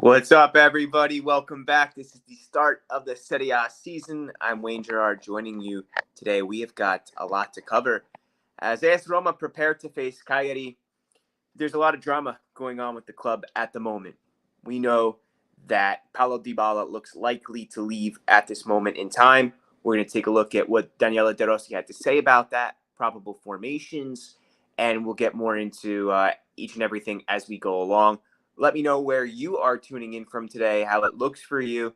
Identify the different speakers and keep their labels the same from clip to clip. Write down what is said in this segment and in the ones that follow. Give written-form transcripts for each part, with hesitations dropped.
Speaker 1: What's up, everybody? Welcome back. This is the start of the Serie A season. I'm Wayne Gerard joining you today. We have got a lot to cover. As AS Roma prepare to face Cagliari, there's a lot of drama going on with the club at the moment. We know that Paulo Dybala looks likely to leave at this moment in time. We're going to take a look at what Daniele De Rossi had to say about that, probable formations, and we'll get more into each and everything as we go along. Let me know where you are tuning in from today, how it looks for you.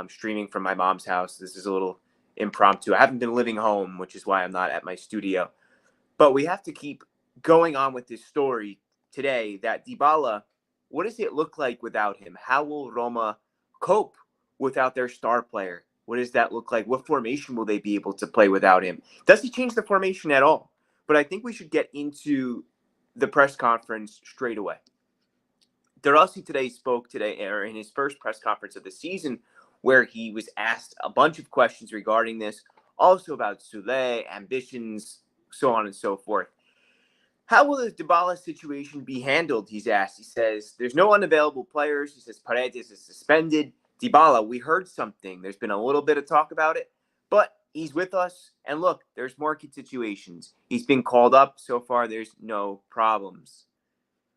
Speaker 1: Streaming from my mom's house. This is a little impromptu. I haven't been living home, which is why I'm not at my studio. But we have to keep going on with this story today that Dybala, what does it look like without him? How will Roma cope without their star player? What does that look like? What formation will they be able to play without him? Does he change the formation at all? But I think we should get into the press conference straight away. De Rossi spoke today, or in his first press conference of the season, where he was asked a bunch of questions regarding this, also about Sule, ambitions, so on and so forth. How will the Dybala situation be handled, he's asked. He says, there's no unavailable players. He says, Paredes is suspended. Dybala, we heard something. There's been a little bit of talk about it, but he's with us. And look, there's market situations. He's been called up. So far, there's no problems.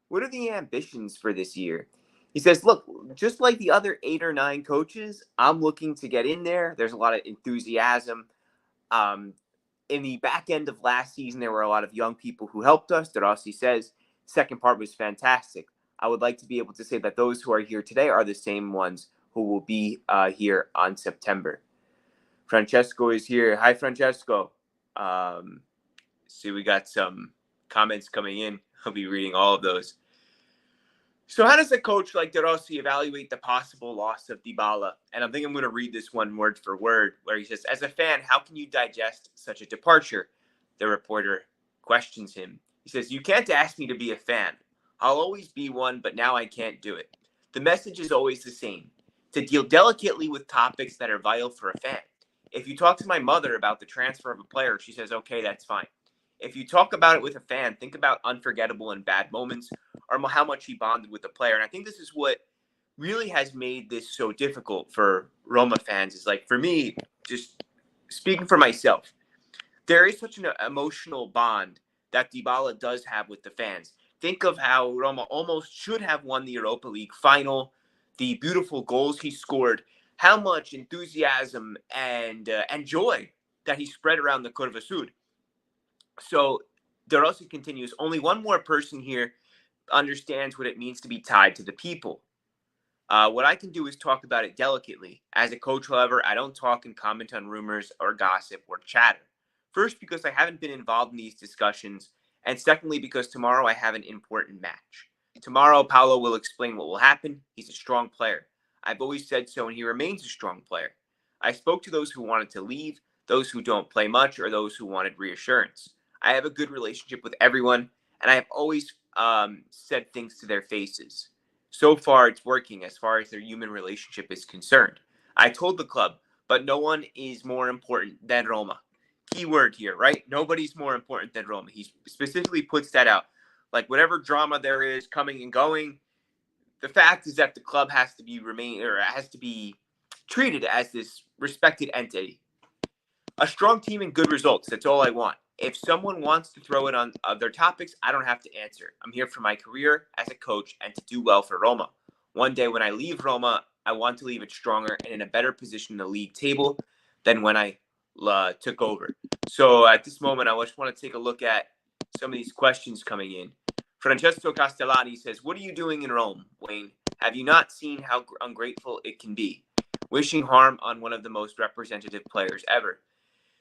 Speaker 1: What are the ambitions for this year? He says, look, just like the other 8 or 9 coaches, I'm looking to get in there. There's a lot of enthusiasm. In the back end of last season, there were a lot of young people who helped us. De Rossi says, second part was fantastic. I would like to be able to say that those who are here today are the same ones who will be here on September. Francesco is here. Hi, Francesco. See, we got some comments coming in. I'll be reading all of those. So how does a coach like De Rossi evaluate the possible loss of Dybala? And I think I'm going to read this one word for word, where he says, as a fan, how can you digest such a departure? The reporter questions him. He says, you can't ask me to be a fan. I'll always be one, but now I can't do it. The message is always the same, to deal delicately with topics that are vital for a fan. If you talk to my mother about the transfer of a player, she says, okay, that's fine. If you talk about it with a fan, think about unforgettable and bad moments or how much he bonded with the player. And I think this is what really has made this so difficult for Roma fans. Is like, for me, just speaking for myself, there is such an emotional bond that Dybala does have with the fans. Think of how Roma almost should have won the Europa League final, the beautiful goals he scored, how much enthusiasm and joy that he spread around the Curva Sud. So De Rossi continues, only one more person here understands what it means to be tied to the people. What I can do is talk about it delicately. As a coach, however, I don't talk and comment on rumors or gossip or chatter. First, because I haven't been involved in these discussions, and secondly, because tomorrow I have an important match. Tomorrow, Paulo will explain what will happen. He's a strong player. I've always said so, and he remains a strong player. I spoke to those who wanted to leave, those who don't play much, or those who wanted reassurance. I have a good relationship with everyone, and I have always said things to their faces. So far, it's working as far as their human relationship is concerned. I told the club, but no one is more important than Roma. Key word here, right? Nobody's more important than Roma. He specifically puts that out. Like, whatever drama there is coming and going, the fact is that the club has to be treated as this respected entity. A strong team and good results. That's all I want. If someone wants to throw it on other topics, I don't have to answer. I'm here for my career as a coach and to do well for Roma. One day when I leave Roma, I want to leave it stronger and in a better position in the league table than when I took over. So at this moment, I just want to take a look at some of these questions coming in. Francesco Castellani says, what are you doing in Rome, Wayne? Have you not seen how ungrateful it can be? Wishing harm on one of the most representative players ever.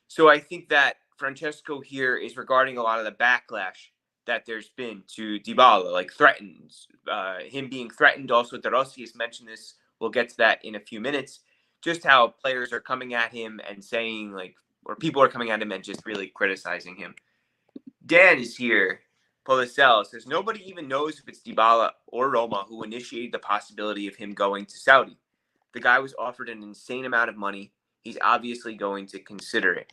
Speaker 1: So I think that Francesco here is regarding a lot of the backlash that there's been to Dybala, like threatens, him being threatened. Also, De Rossi has mentioned this. We'll get to that in a few minutes. Just how players are coming at him and saying, like, or people are coming at him and just really criticizing him. Dan is here. Policel says, nobody even knows if it's Dybala or Roma who initiated the possibility of him going to Saudi. The guy was offered an insane amount of money. He's obviously going to consider it.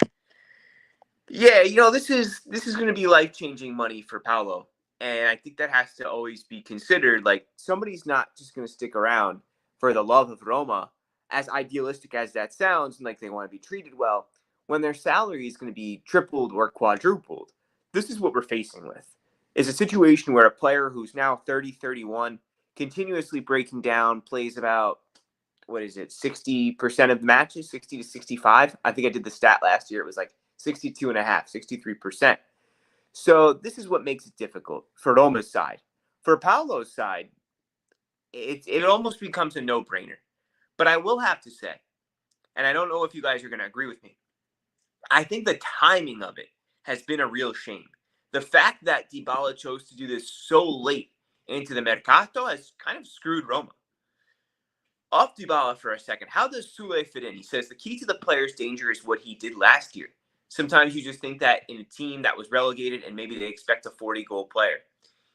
Speaker 1: Yeah, this is going to be life-changing money for Paulo. And I think that has to always be considered. Like, somebody's not just going to stick around for the love of Roma, as idealistic as that sounds, and like they want to be treated well, when their salary is going to be tripled or quadrupled. This is what we're facing with. Is a situation where a player who's now 30, 31, continuously breaking down, plays about, 60% of the matches, 60 to 65. I think I did the stat last year. It was like 62 and a half, 63%. So this is what makes it difficult for Roma's side. For Paulo's side, it almost becomes a no-brainer. But I will have to say, and I don't know if you guys are going to agree with me, I think the timing of it has been a real shame. The fact that Dybala chose to do this so late into the Mercato has kind of screwed Roma. Off Dybala for a second, how does Sule fit in? He says the key to the player's danger is what he did last year. Sometimes you just think that in a team that was relegated and maybe they expect a 40-goal player.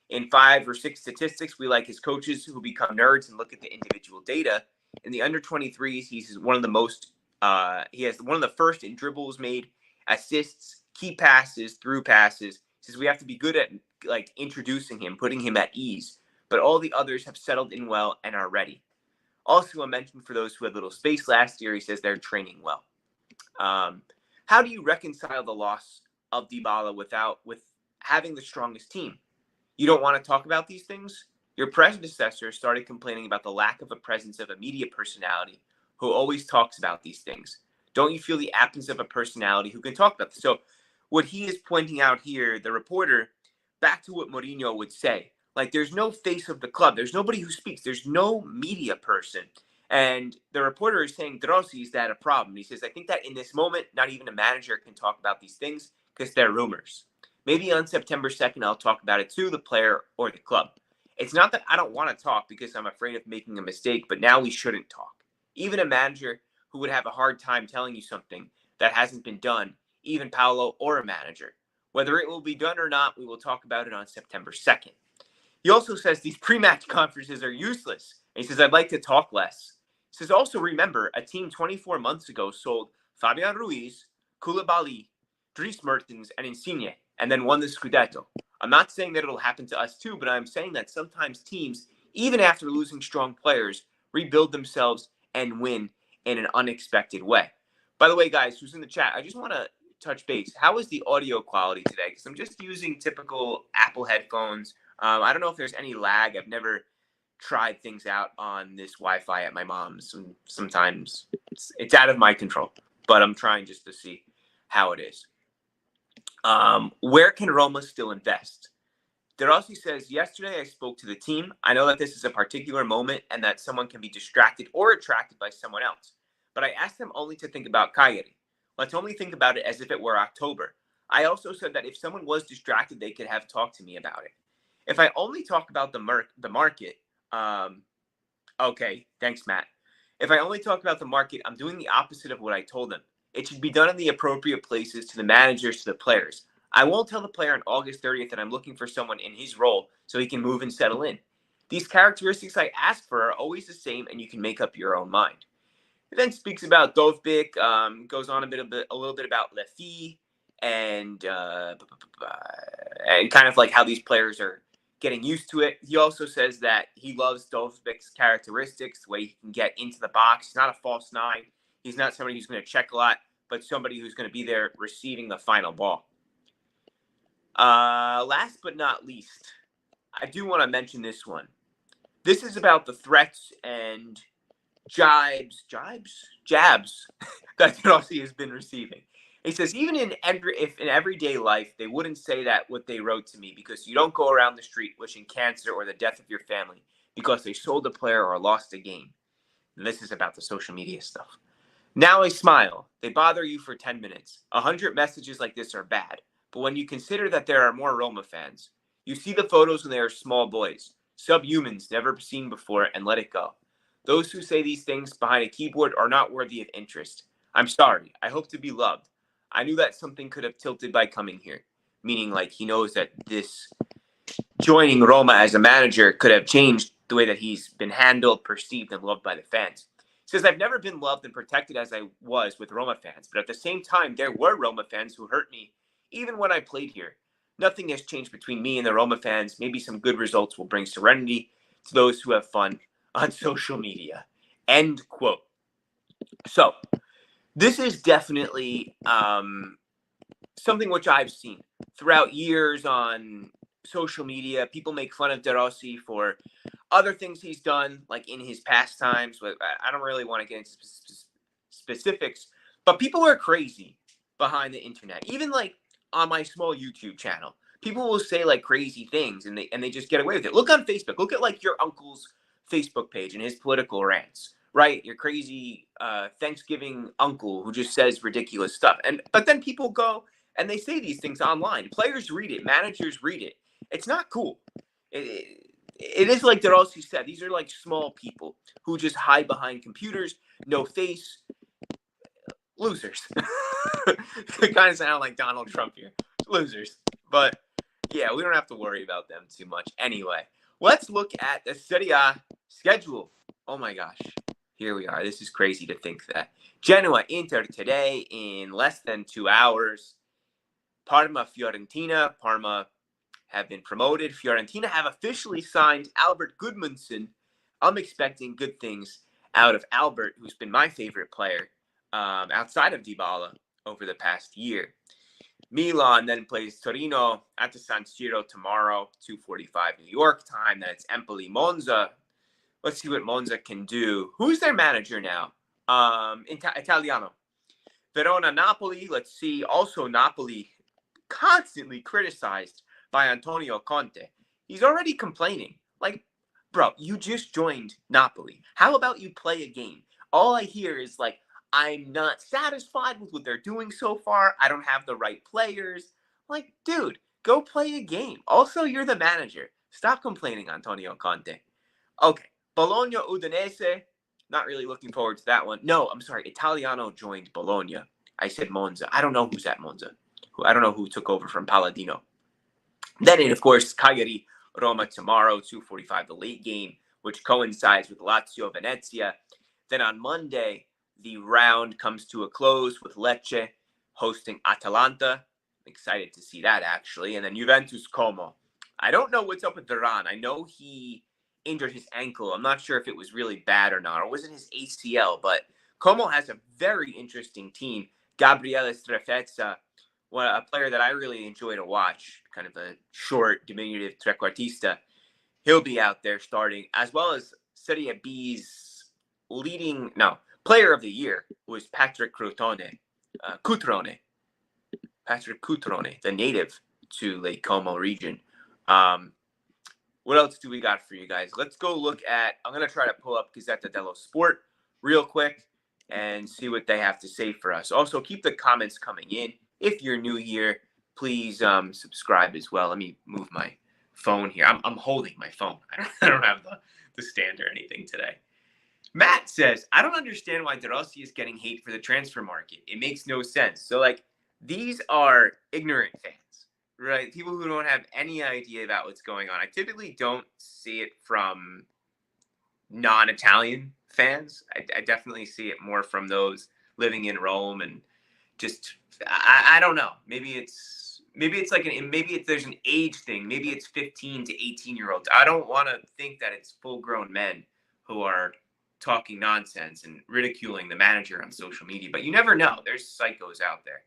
Speaker 1: In 5 or 6 statistics, we like his coaches who become nerds and look at the individual data. In the under-23s, he's one of the most. He has one of the first in dribbles made, assists, key passes, through passes. He says we have to be good at like introducing him, putting him at ease. But all the others have settled in well and are ready. Also, a mention for those who had little space last year. He says they're training well. How do you reconcile the loss of Dybala with having the strongest team? You don't want to talk about these things? Your predecessor started complaining about the lack of a presence of a media personality who always talks about these things. Don't you feel the absence of a personality who can talk about this? So what he is pointing out here, the reporter, back to what Mourinho would say. Like, there's no face of the club. There's nobody who speaks. There's no media person. And the reporter is saying, Drossi, is that a problem? He says, I think that in this moment, not even a manager can talk about these things because they're rumors. Maybe on September 2nd, I'll talk about it to the player or the club. It's not that I don't want to talk because I'm afraid of making a mistake, but now we shouldn't talk. Even a manager who would have a hard time telling you something that hasn't been done, even Paulo or a manager. Whether it will be done or not, we will talk about it on September 2nd. He also says these pre-match conferences are useless. And he says, I'd like to talk less. He says, also remember, a team 24 months ago sold Fabian Ruiz, Koulibaly, Dries Mertens, and Insigne, and then won the Scudetto. I'm not saying that it'll happen to us too, but I'm saying that sometimes teams, even after losing strong players, rebuild themselves and win in an unexpected way. By the way, guys, who's in the chat, I just want to touch base. How is the audio quality today? Because I'm just using typical Apple headphones. I don't know if there's any lag. I've never tried things out on this Wi-Fi at my mom's. And sometimes it's out of my control, but I'm trying just to see how it is. Where can Roma still invest? De Rossi says, yesterday I spoke to the team. I know that this is a particular moment and that someone can be distracted or attracted by someone else. But I asked them only to think about Cagliari. Let's only think about it as if it were October. I also said that if someone was distracted, they could have talked to me about it. If I only talk about the market, okay, thanks, Matt. If I only talk about the market, I'm doing the opposite of what I told them. It should be done in the appropriate places to the managers, to the players. I won't tell the player on August 30th that I'm looking for someone in his role so he can move and settle in. These characteristics I ask for are always the same, and you can make up your own mind. It then speaks about Dovbyk, goes on a little bit about Lefi, and kind of like how these players are getting used to it. He also says that he loves Dovbyk's characteristics, the way he can get into the box. He's not a false nine. He's not somebody who's going to check a lot, but somebody who's going to be there receiving the final ball. Last but not least, I do want to mention this one. This is about the threats and jabs that Rossi has been receiving. He says, even in everyday life, they wouldn't say that what they wrote to me because you don't go around the street wishing cancer or the death of your family because they sold a player or lost a game. And this is about the social media stuff. Now I smile. They bother you for 10 minutes. 100 messages like this are bad. But when you consider that there are more Roma fans, you see the photos when they are small boys, subhumans never seen before, and let it go. Those who say these things behind a keyboard are not worthy of interest. I'm sorry. I hope to be loved. I knew that something could have tilted by coming here. Meaning, like, he knows that this joining Roma as a manager could have changed the way that he's been handled, perceived, and loved by the fans. He says, I've never been loved and protected as I was with Roma fans, but at the same time, there were Roma fans who hurt me, even when I played here. Nothing has changed between me and the Roma fans. Maybe some good results will bring serenity to those who have fun on social media. End quote. So this is definitely something which I've seen throughout years on social media. People make fun of De Rossi for other things he's done, like in his pastimes. But I don't really want to get into specifics, but people are crazy behind the internet. Even like on my small YouTube channel, people will say like crazy things, and they just get away with it. Look on Facebook. Look at like your uncle's Facebook page and his political rants. Right, your crazy Thanksgiving uncle who just says ridiculous stuff, but then people go and they say these things online. Players read it, managers read it. It's not cool. It is like De Rossi said. These are like small people who just hide behind computers, no face, losers. Kind of sound like Donald Trump here. Losers. But yeah, we don't have to worry about them too much. Anyway, let's look at the Serie A schedule. Oh my gosh. Here we are. This is crazy to think that. Genoa Inter today in less than 2 hours. Parma Fiorentina. Parma have been promoted. Fiorentina have officially signed Albert Gudmundsson. I'm expecting good things out of Albert, who's been my favorite player outside of Dybala over the past year. Milan then plays Torino at the San Siro tomorrow, 2:45 New York time. Then it's Empoli Monza. Let's see what Monza can do. Who's their manager now? Italiano. Verona Napoli. Let's see. Also Napoli, constantly criticized by Antonio Conte. He's already complaining. Like, bro, you just joined Napoli. How about you play a game? All I hear is like, I'm not satisfied with what they're doing so far. I don't have the right players. Like, dude, go play a game. Also, you're the manager. Stop complaining, Antonio Conte. Okay, Bologna Udinese. Not really looking forward to that one. No, I'm sorry. Italiano joined Bologna. I said Monza. I don't know who's at Monza. I don't know who took over from Palladino. Then, of course, Cagliari Roma tomorrow, 2:45, the late game, which coincides with Lazio Venezia. Then on Monday, the round comes to a close with Lecce hosting Atalanta. I'm excited to see that, actually. And then Juventus Como. I don't know what's up with Duran. I know he injured his ankle. I'm not sure if it was really bad or not, or was it his ACL? But Como has a very interesting team. Gabriele Strefezza, a player that I really enjoy to watch, kind of a short, diminutive trequartista. He'll be out there starting, as well as Serie B's player of the year was Patrick Cutrone. Patrick Cutrone, the native to Lake Como region. What else do we got for you guys? Let's go look at, I'm going to try to pull up Gazzetta dello Sport real quick and see what they have to say for us. Also, keep the comments coming in. If you're new here, please subscribe as well. Let me move my phone here. I'm holding my phone. I don't have the stand or anything today. Matt says, I don't understand why De Rossi is getting hate for the transfer market. It makes no sense. So, like, these are ignorant fans, right? People who don't have any idea about what's going on. I typically don't see it from non-Italian fans. I definitely see it more from those living in Rome and just, I don't know. Maybe it's like there's an age thing. Maybe it's 15 to 18-year-olds. I don't want to think that it's full-grown men who are talking nonsense and ridiculing the manager on social media, but you never know. There's psychos out there.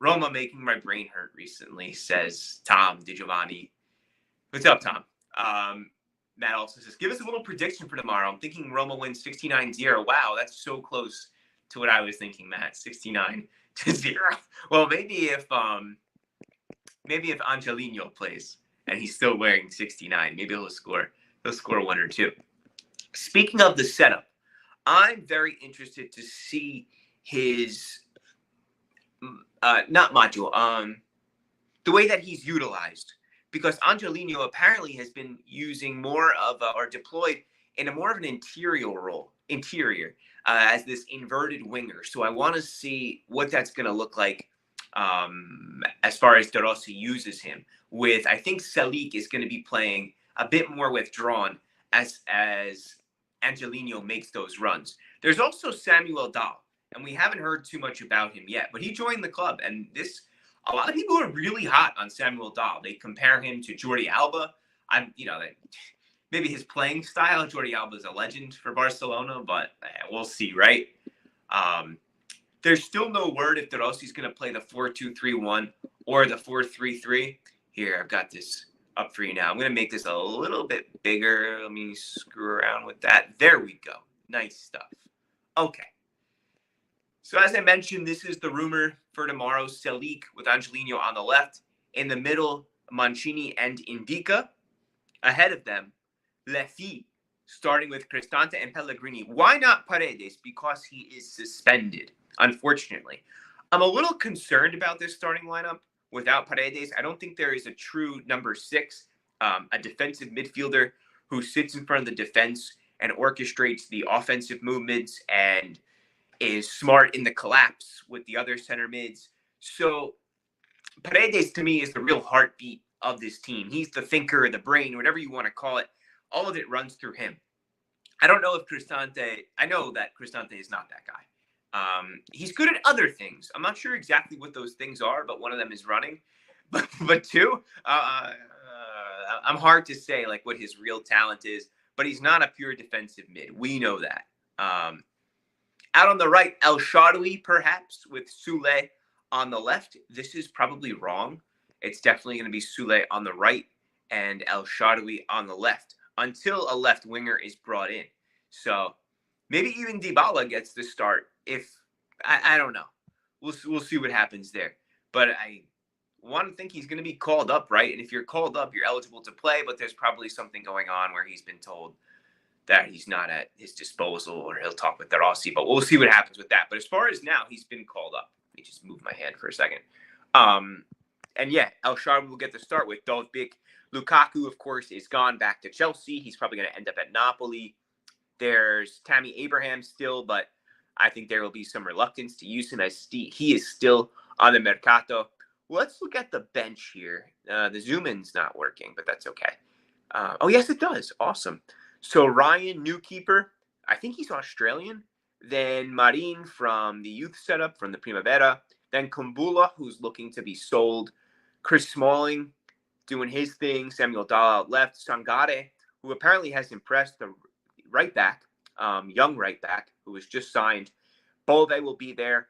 Speaker 1: Roma making my brain hurt recently, says Tom DiGiovanni. What's up, Tom? Matt also says, give us a little prediction for tomorrow. I'm thinking Roma wins 69-0. Wow, that's so close to what I was thinking, Matt. 69-0. Well, maybe if Angelino plays and he's still wearing 69, maybe he'll score one or two. Speaking of the setup, I'm very interested to see his the way that he's utilized, because Angelino apparently has been using more of or deployed in a more of an interior as this inverted winger. So I want to see what that's going to look like as far as De Rossi uses him. With, I think Salik is going to be playing a bit more withdrawn as Angelino makes those runs. There's also Samuel Dahl, and we haven't heard too much about him yet, but he joined the club, and a lot of people are really hot on Samuel Dahl. They compare him to Jordi Alba. maybe his playing style. Jordi Alba is a legend for Barcelona, but we'll see, right? There's still no word if De Rossi's going to play the 4-2-3-1 or the 4-3-3. Here, I've got this up for you now. I'm going to make this a little bit bigger. Let me screw around with that. There we go. Nice stuff. Okay. So as I mentioned, this is the rumor for tomorrow. Selic with Angelino on the left. In the middle, Mancini and Indica. Ahead of them, Lefi, starting with Cristante and Pellegrini. Why not Paredes? Because he is suspended, unfortunately. I'm a little concerned about this starting lineup without Paredes. I don't think there is a true number 6, a defensive midfielder who sits in front of the defense and orchestrates the offensive movements and is smart in the collapse with the other center mids. So Paredes, to me, is the real heartbeat of this team. He's the thinker, the brain, whatever you want to call it. All of it runs through him. I don't know if Cristante, I know that Cristante is not that guy. He's good at other things. I'm not sure exactly what those things are, but one of them is running. But two, I'm hard to say like what his real talent is, but he's not a pure defensive mid. We know that. Out on the right, El Shaarawy, perhaps, with Soulé on the left. This is probably wrong. It's definitely going to be Soulé on the right and El Shaarawy on the left until a left winger is brought in. So maybe even Dybala gets the start. If I don't know, we'll see what happens there. But I want to think he's going to be called up, right? And if you're called up, you're eligible to play. But there's probably something going on where he's been told that he's not at his disposal, or he'll talk with De Rossi. But we'll see what happens with that. But as far as now, he's been called up. Let me just move my hand for a second. And yeah, El Shaarawy will get the start with Dovbyk. Lukaku, of course, is gone back to Chelsea. He's probably going to end up at Napoli. There's Tammy Abraham still, but I think there will be some reluctance to use him as he is still on the Mercato. Let's look at the bench here. The zoom in's not working, but that's okay. Oh, yes, it does. Awesome. So Ryan, new keeper. I think he's Australian. Then Marin from the youth setup from the Primavera. Then Kumbula, who's looking to be sold. Chris Smalling doing his thing. Samuel Dahl out left. Sangare, who apparently has impressed, the right back, young right back, who was just signed. Bove will be there.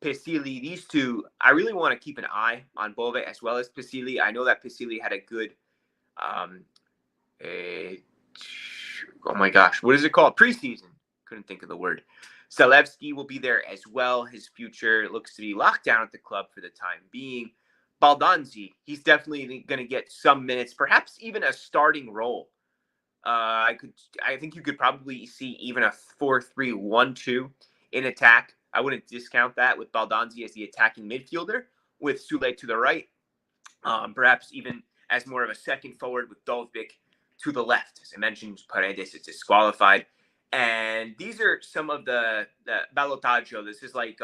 Speaker 1: Pesili, these two, I really want to keep an eye on Bove as well as Pesili. I know that Pesili had a good, oh my gosh, what is it called? Preseason. Couldn't think of the word. Zalewski will be there as well. His future looks to be locked down at the club for the time being. Baldanzi, he's definitely going to get some minutes, perhaps even a starting role. I think you could probably see even a 4-3-1-2 in attack. I wouldn't discount that with Baldanzi as the attacking midfielder, with Soulé to the right. Perhaps even as more of a second forward with Dovbyk to the left. As I mentioned, Paredes is disqualified. And these are some of the ballotaggio. This is like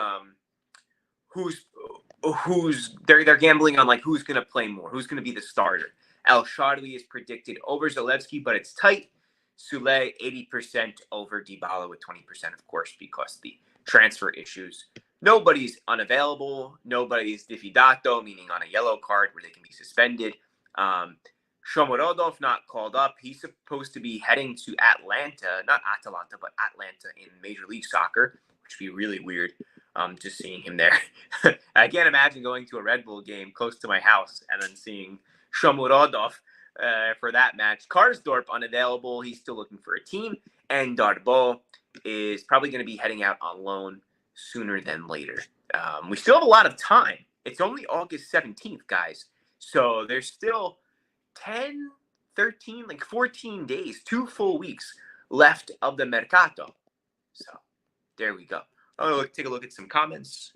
Speaker 1: they're gambling on like who's going to play more, who's going to be the starter. El Shaarawy is predicted over Zalewski, but it's tight. Soulé 80% over Dybala with 20%, of course, because of the transfer issues. Nobody's unavailable. Nobody's diffidato, meaning on a yellow card where they can be suspended. Shomurodov not called up. He's supposed to be heading to Atlanta, not Atalanta, but Atlanta in Major League Soccer, which would be really weird. Just seeing him there. I can't imagine going to a Red Bull game close to my house and then seeing Shomurodov for that match. Karsdorp unavailable. He's still looking for a team. And Darboe is probably going to be heading out on loan sooner than later. We still have a lot of time. It's only August 17th, guys. So there's still 10, 13, like 14 days, 2 full weeks left of the Mercato. So there we go. I'll take a look at some comments.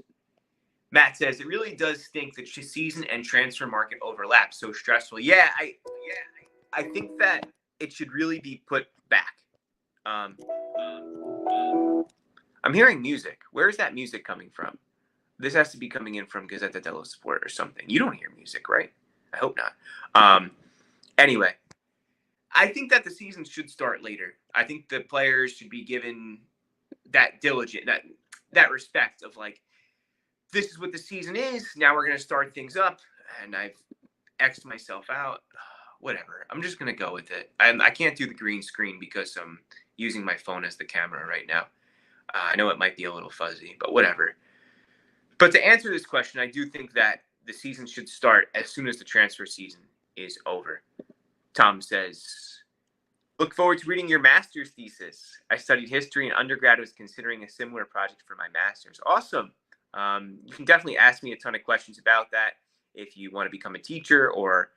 Speaker 1: Matt says, it really does stink that season and transfer market overlap. So stressful. Yeah, I think that it should really be put back. I'm hearing music. Where is that music coming from? This has to be coming in from Gazzetta dello Sport or something. You don't hear music, right? I hope not. Anyway, I think that the season should start later. I think the players should be given that diligent, that respect of like, this is what the season is. Now we're going to start things up. And I've X'd myself out. whatever. I'm just going to go with it. I can't do the green screen because I'm using my phone as the camera right now. I know it might be a little fuzzy, but whatever. But to answer this question, I do think that the season should start as soon as the transfer season is over. Tom says, look forward to reading your master's thesis. I studied history in undergrad. I was considering a similar project for my master's. Awesome. You can definitely ask me a ton of questions about that if you want to become a teacher or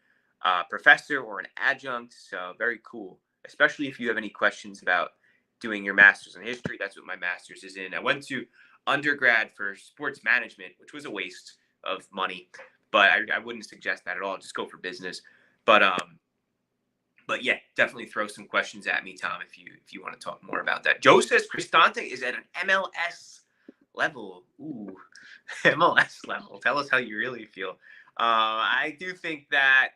Speaker 1: a professor or an adjunct. So very cool, especially if you have any questions about doing your master's in history. That's what my master's is in. I went to undergrad for sports management, which was a waste of money, but I wouldn't suggest that at all. Just go for business. But yeah, definitely throw some questions at me, Tom, if you want to talk more about that. Joe says Cristante is at an MLS level. Ooh, MLS level. Tell us how you really feel. I do think that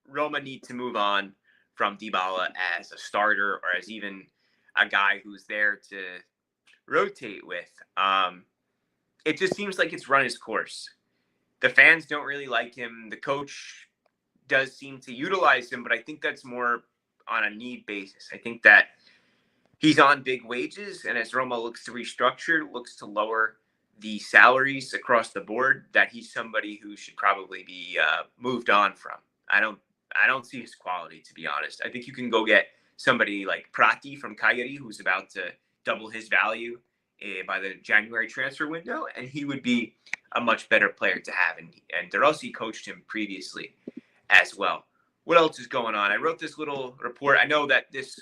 Speaker 1: Roma need to move on from Dybala as a starter or as even a guy who's there to rotate with. It just seems like it's run its course. The fans don't really like him. The coach does seem to utilize him, but I think that's more on a need basis. I think that he's on big wages, and as Roma looks to restructure, looks to lower the salaries across the board, that he's somebody who should probably be moved on from. I don't see his quality, to be honest. I think you can go get somebody like Prati from Cagliari, who's about to double his value by the January transfer window, and he would be a much better player to have. And De Rossi coached him previously as well. What else is going on? I wrote this little report. I know that this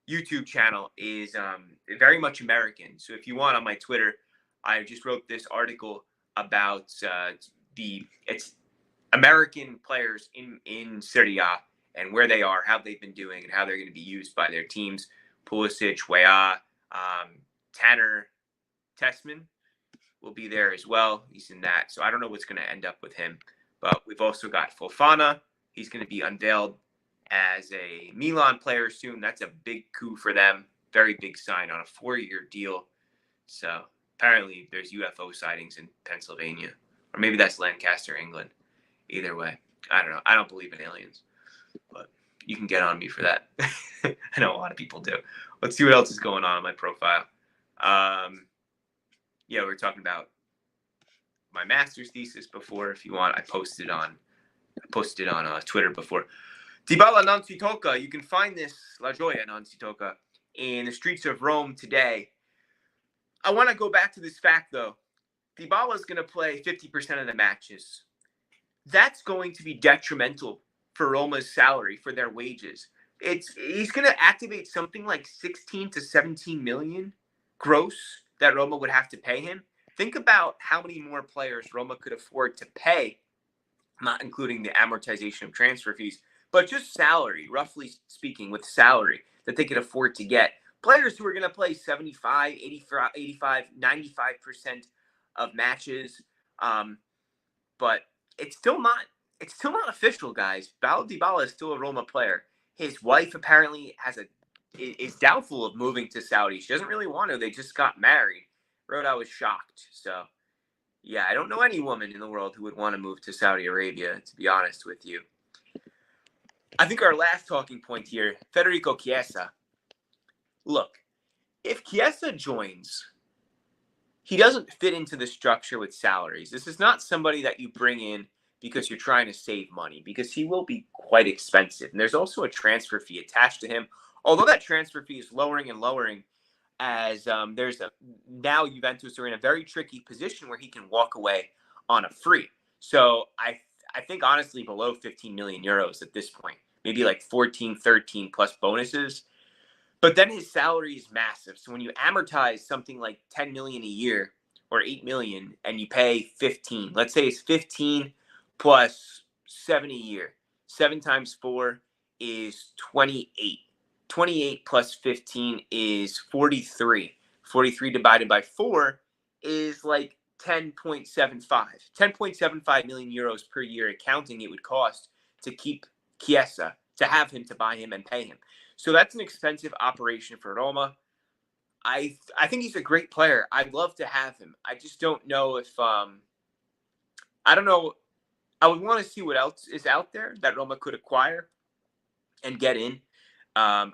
Speaker 1: YouTube channel is very much American. So if you want, on my Twitter, I just wrote this article about it's American players in Serie A and where they are, how they've been doing, and how they're going to be used by their teams. Pulisic, Weah, Tanner Tessman will be there as well. He's in that. So I don't know what's going to end up with him. But we've also got Fofana. He's going to be unveiled as a Milan player soon. That's a big coup for them. Very big sign on a 4-year deal. So apparently there's UFO sightings in Pennsylvania. Or maybe that's Lancaster, England. Either way. I don't know. I don't believe in aliens. But you can get on me for that. I know a lot of people do. Let's see what else is going on my profile. Yeah, we were talking about my master's thesis before. If you want, I posted on Twitter before. Dybala non si tocca. You can find this La Gioia non si tocca in the streets of Rome today. I want to go back to this fact though. Dybala is going to play 50% of the matches. That's going to be detrimental for Roma's salary, for their wages. He's going to activate something like 16 to 17 million gross that Roma would have to pay him. Think about how many more players Roma could afford to pay, not including the amortization of transfer fees, but just salary, roughly speaking, with salary that they could afford to get. Players who are going to play 75, 85, 95% of matches. But it's still not official, guys. Paulo Dybala is still a Roma player. His wife apparently is doubtful of moving to Saudi. She doesn't really want to. They just got married. Wrote I was shocked. So, yeah, I don't know any woman in the world who would want to move to Saudi Arabia, to be honest with you. I think our last talking point here, Federico Chiesa. Look, if Chiesa joins, he doesn't fit into the structure with salaries. This is not somebody that you bring in because you're trying to save money, because he will be quite expensive. And there's also a transfer fee attached to him. Although that transfer fee is lowering and lowering, as now Juventus are in a very tricky position where he can walk away on a free. So I think honestly below 15 million euros at this point, maybe like 14, 13 plus bonuses. But then his salary is massive. So when you amortize something like 10 million a year or 8 million and you pay 15, let's say it's 15 plus 7 a year. 7 times 4 is 28. 28 plus 15 is 43. 43 divided by 4 is like 10.75. 10.75 million euros per year accounting it would cost to keep Chiesa, to have him, to buy him and pay him. So that's an expensive operation for Roma. I think he's a great player. I'd love to have him. I just don't know if I don't know I would want to see what else is out there that Roma could acquire and get in. I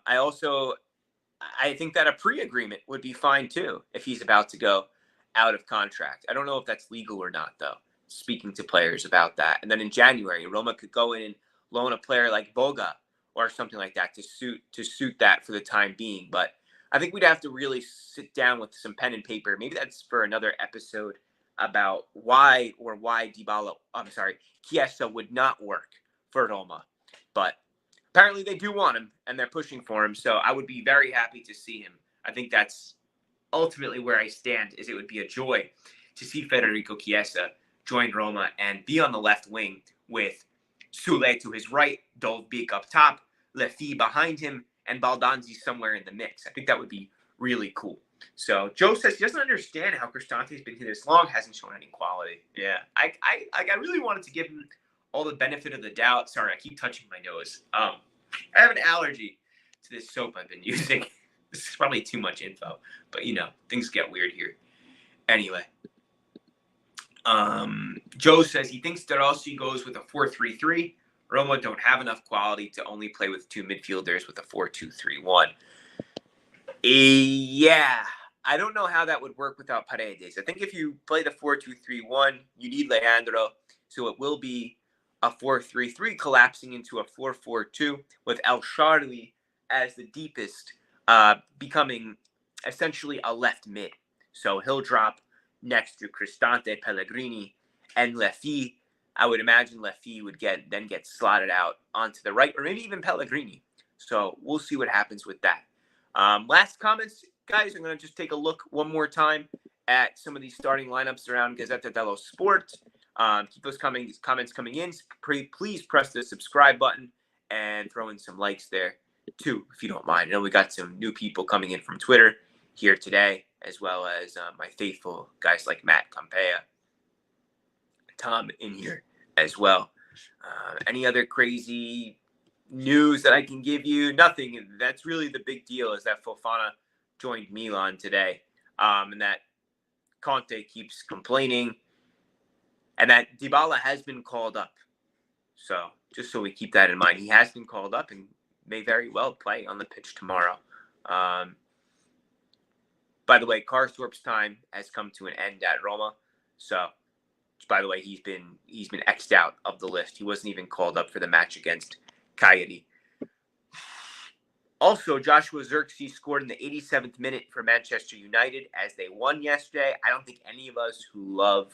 Speaker 1: think that a pre-agreement would be fine too if he's about to go out of contract. I don't know if that's legal or not, though. Speaking to players about that, and then in January, Roma could go in and loan a player like Boga or something like that to suit that for the time being. But I think we'd have to really sit down with some pen and paper. Maybe that's for another episode about why Chiesa would not work for Roma, but apparently they do want him and they're pushing for him. So I would be very happy to see him. I think that's ultimately where I stand. Is it would be a joy to see Federico Chiesa join Roma and be on the left wing with Sule to his right, Dovbyk up top, Lefi behind him, and Baldanzi somewhere in the mix. I think that would be really cool. So Joe says he doesn't understand how Cristante's been here this long, hasn't shown any quality. Yeah, I really wanted to give him all the benefit of the doubt. Sorry, I keep touching my nose. I have an allergy to this soap I've been using. This is probably too much info, but things get weird here. Anyway, Joe says he thinks De Rossi goes with a 4-3-3. Roma don't have enough quality to only play with two midfielders with a 4-2-3-1. Yeah, I don't know how that would work without Paredes. I think if you play the 4-2-3-1, you need Leandro, so it will be a 4-3-3 collapsing into a 4-4-2 with El Shaarawy as the deepest, becoming essentially a left mid. So he'll drop next to Cristante, Pellegrini, and Lefi. I would imagine Lefi would get slotted out onto the right, or maybe even Pellegrini. So we'll see what happens with that. Last comments, guys. I'm going to just take a look one more time at some of these starting lineups around Gazzetta dello Sport. Keep those comments coming in. Please press the subscribe button and throw in some likes there too, if you don't mind. I know we got some new people coming in from Twitter here today, as well as my faithful guys like Matt Campea, Tom in here as well. Any other crazy news that I can give you? Nothing. That's really the big deal, is that Fofana joined Milan today, and that Conte keeps complaining, and that Dybala has been called up. So just so we keep that in mind, he has been called up and may very well play on the pitch tomorrow. By the way, Karsdorp's time has come to an end at Roma. So, by the way, he's been X'd out of the list. He wasn't even called up for the match against Cagliari. Also, Joshua Zirkzee scored in the 87th minute for Manchester United as they won yesterday. I don't think any of us who love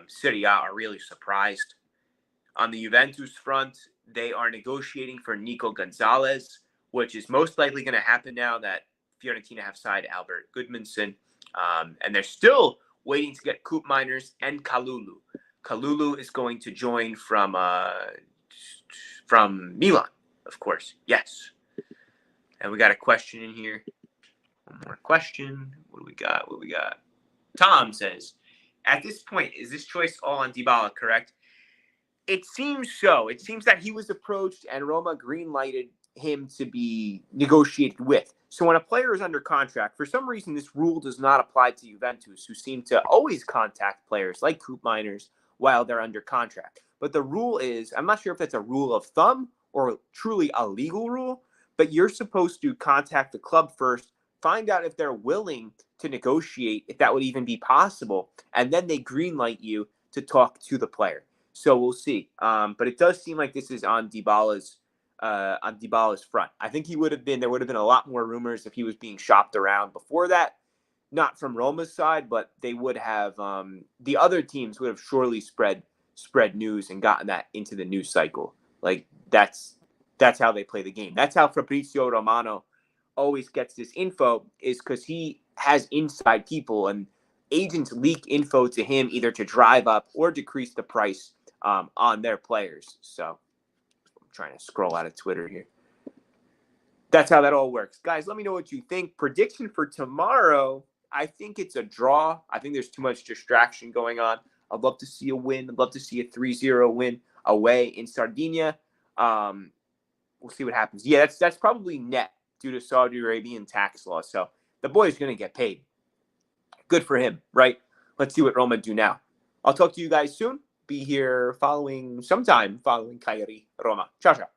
Speaker 1: Serie A are really surprised. On the Juventus front, they are negotiating for Nico Gonzalez, which is most likely going to happen now that Fiorentina have signed Albert Gudmundsson. And they're still waiting to get Koopmeiners and Kalulu. Kalulu is going to join from Milan, of course. Yes. And we got a question in here. One more question. What do we got? Tom says, at this point, is this choice all on Dybala, correct? It seems so. It seems that he was approached and Roma green-lighted him to be negotiated with. So when a player is under contract, for some reason, this rule does not apply to Juventus, who seem to always contact players like Koopmeiners while they're under contract. But the rule is, I'm not sure if that's a rule of thumb or truly a legal rule, but you're supposed to contact the club first, find out if they're willing to negotiate, if that would even be possible, and then they green-light you to talk to the player. So we'll see. But it does seem like this is on Dybala's front. I think there would have been a lot more rumors if he was being shopped around before that. Not from Roma's side, but they would have the other teams would have surely spread news and gotten that into the news cycle. Like that's how they play the game. That's how Fabrizio Romano always gets this info, is because he has inside people and agents leak info to him either to drive up or decrease the price on their players. So I'm trying to scroll out of Twitter here. That's how that all works. Guys, let me know what you think. Prediction for tomorrow, I think it's a draw. I think there's too much distraction going on. I'd love to see a win. I'd love to see a 3-0 win away in Sardinia. We'll see what happens. Yeah, that's probably net due to Saudi Arabian tax law. So the boy's going to get paid. Good for him, right? Let's see what Roma do now. I'll talk to you guys soon. be here sometime following Cag-Roma. Ciao, ciao.